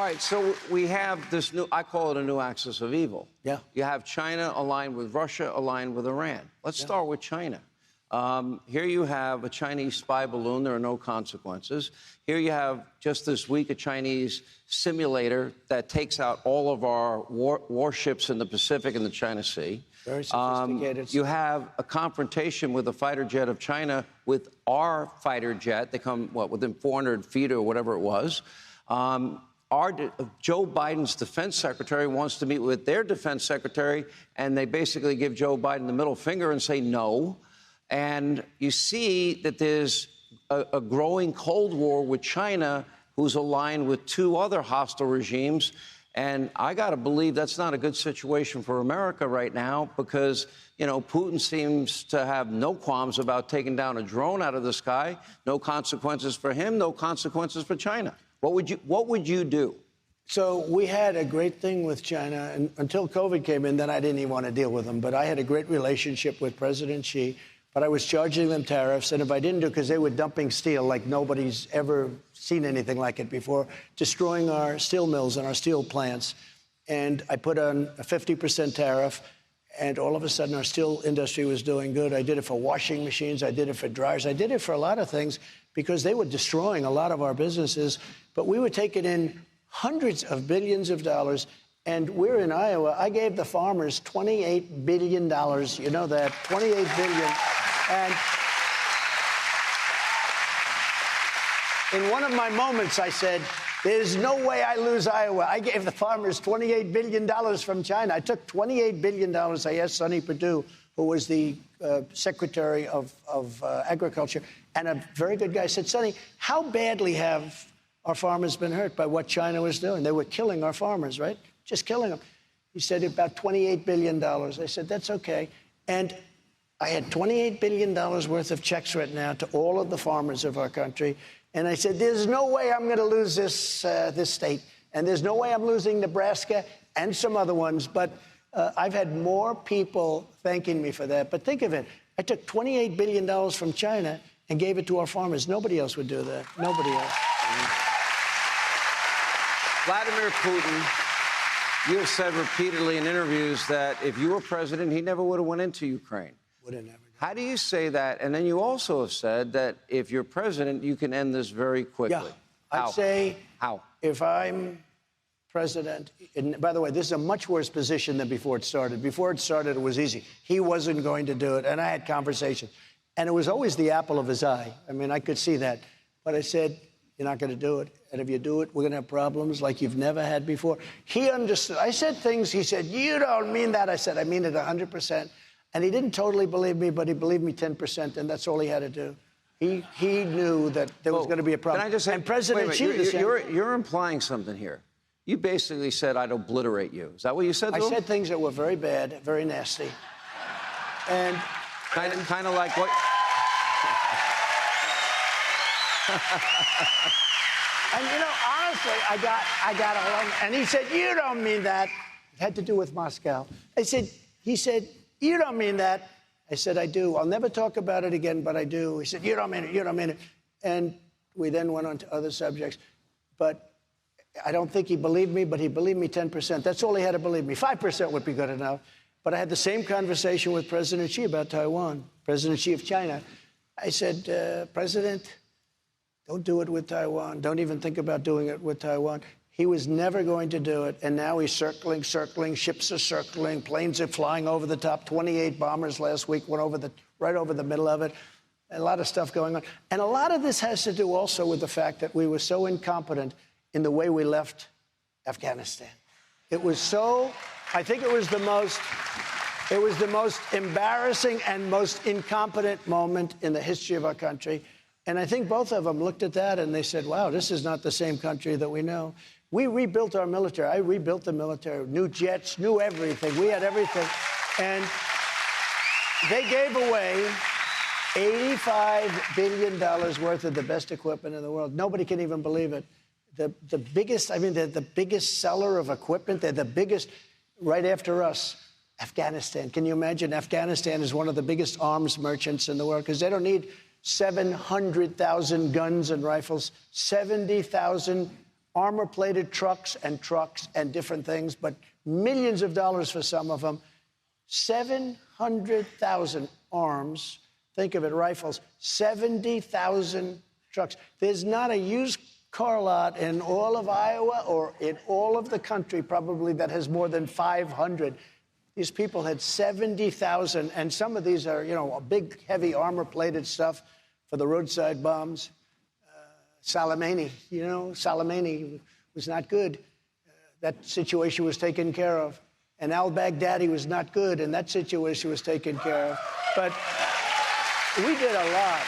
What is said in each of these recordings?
right, so we have this new, I call it a new axis of evil. Yeah. You have China aligned with Russia, aligned with Iran. Let's start with China. Here you have a Chinese spy balloon. There are no consequences. Here you have, just this week, a Chinese simulator that takes out all of our warships in the Pacific and the China Sea. Very sophisticated. You have a confrontation with a fighter jet of China with our fighter jet. They come, within 400 feet or whatever it was. Joe Biden's defense secretary wants to meet with their defense secretary, and they basically give Joe Biden the middle finger and say no. And you see that there's a growing Cold War with China, who's aligned with two other hostile regimes. And I got to believe that's not a good situation for America right now because, you know, Putin seems to have no qualms about taking down a drone out of the sky. No consequences for him, no consequences for China. What would you do? So we had a great thing with China, and until COVID came in, then I didn't even want to deal with them. But I had a great relationship with President Xi. But I was charging them tariffs, and if I didn't do it, because they were dumping steel like nobody's ever seen anything like it before, destroying our steel mills and our steel plants. And I put on a 50% tariff, and all of a sudden our steel industry was doing good. I did it for washing machines. I did it for dryers. I did it for a lot of things because they were destroying a lot of our businesses. But we were taking in hundreds of billions of dollars. And we're in Iowa. I gave the farmers $28 billion. You know that, $28 billion. And in one of my moments, I said, there's no way I lose Iowa. I gave the farmers $28 billion from China. I took $28 billion. I asked Sonny Perdue, who was the Secretary of Agriculture, and a very good guy, said, Sonny, how badly have our farmers been hurt by what China was doing? They were killing our farmers, right? Just killing them. He said about $28 billion. I said, that's okay. And I had $28 billion worth of checks written out to all of the farmers of our country. And I said, there's no way I'm going to lose this state. And there's no way I'm losing Nebraska and some other ones. But I've had more people thanking me for that. But think of it. I took $28 billion from China and gave it to our farmers. Nobody else would do that. Nobody else. Vladimir Putin, you have said repeatedly in interviews that if you were president, he never would have went into Ukraine. Would have never. How do you say that? And then you also have said that if you're president, you can end this very quickly. Yeah, I'd say how? If I'm president, and by the way, this is a much worse position than before it started. Before it started, it was easy. He wasn't going to do it, and I had conversations. And it was always the apple of his eye. I mean, I could see that. But I said, you're not going to do it. And if you do it, we're going to have problems like you've never had before. He understood. I said things. He said, you don't mean that. I said, I mean it 100%. And he didn't totally believe me, but he believed me 10%, and that's all he had to do. He knew that there was going to be a problem. Can I just say, and President Xi, you're implying something here. You basically said, I'd obliterate you. Is that what you said to him? I said things that were very bad, very nasty. And kind of like what... And, you know, honestly, I got along. And he said, you don't mean that. It had to do with Moscow. He said, you don't mean that. I said, I do. I'll never talk about it again, but I do. He said, you don't mean it. You don't mean it. And we then went on to other subjects. But I don't think he believed me, but he believed me 10%. That's all he had to believe me. 5% would be good enough. But I had the same conversation with President Xi about Taiwan, President Xi of China. I said, President, don't do it with Taiwan. Don't even think about doing it with Taiwan. He was never going to do it, and now he's circling, ships are circling, planes are flying over the top. 28 bombers last week went over right over the middle of it. A lot of stuff going on. And a lot of this has to do also with the fact that we were so incompetent in the way we left Afghanistan. It was so, I think it was the most embarrassing and most incompetent moment in the history of our country. And I think both of them looked at that and they said, wow, this is not the same country that we know. We rebuilt our military. I rebuilt the military. New jets, new everything. We had everything. And they gave away $85 billion worth of the best equipment in the world. Nobody can even believe it. The biggest, I mean, they're the biggest seller of equipment. They're the biggest, right after us, Afghanistan. Can you imagine? Afghanistan is one of the biggest arms merchants in the world because they don't need 700,000 guns and rifles, 70,000 armor-plated trucks and different things, but millions of dollars for some of them. 700,000 arms. Think of it, rifles. 70,000 trucks. There's not a used car lot in all of Iowa or in all of the country probably that has more than 500. These people had 70,000, and some of these are, a big, heavy armor-plated stuff for the roadside bombs. Soleimani, Soleimani was not good. That situation was taken care of. And al-Baghdadi was not good, and that situation was taken care of. But we did a lot.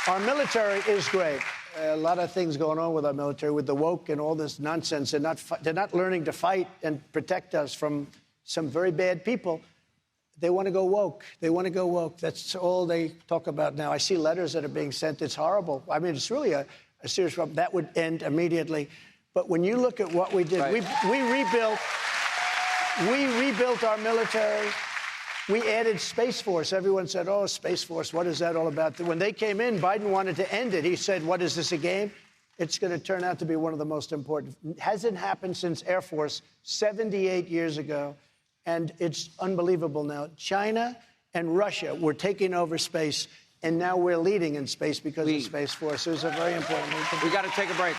Our military is great. A lot of things going on with our military, with the woke and all this nonsense. They're not learning to fight and protect us from some very bad people. They want to go woke. That's all they talk about now. I see letters that are being sent. It's horrible. I mean, it's really a serious problem. That would end immediately. But when you look at what we did, right. we rebuilt our military. We added Space Force. Everyone said, oh, Space Force, what is that all about? When they came in, Biden wanted to end it. He said, what is this, a game? It's going to turn out to be one of the most important. Hasn't happened since Air Force 78 years ago. And it's unbelievable now. China and Russia were taking over space, and now we're leading in space because of Space Force. It was a very important move. We got to take a break.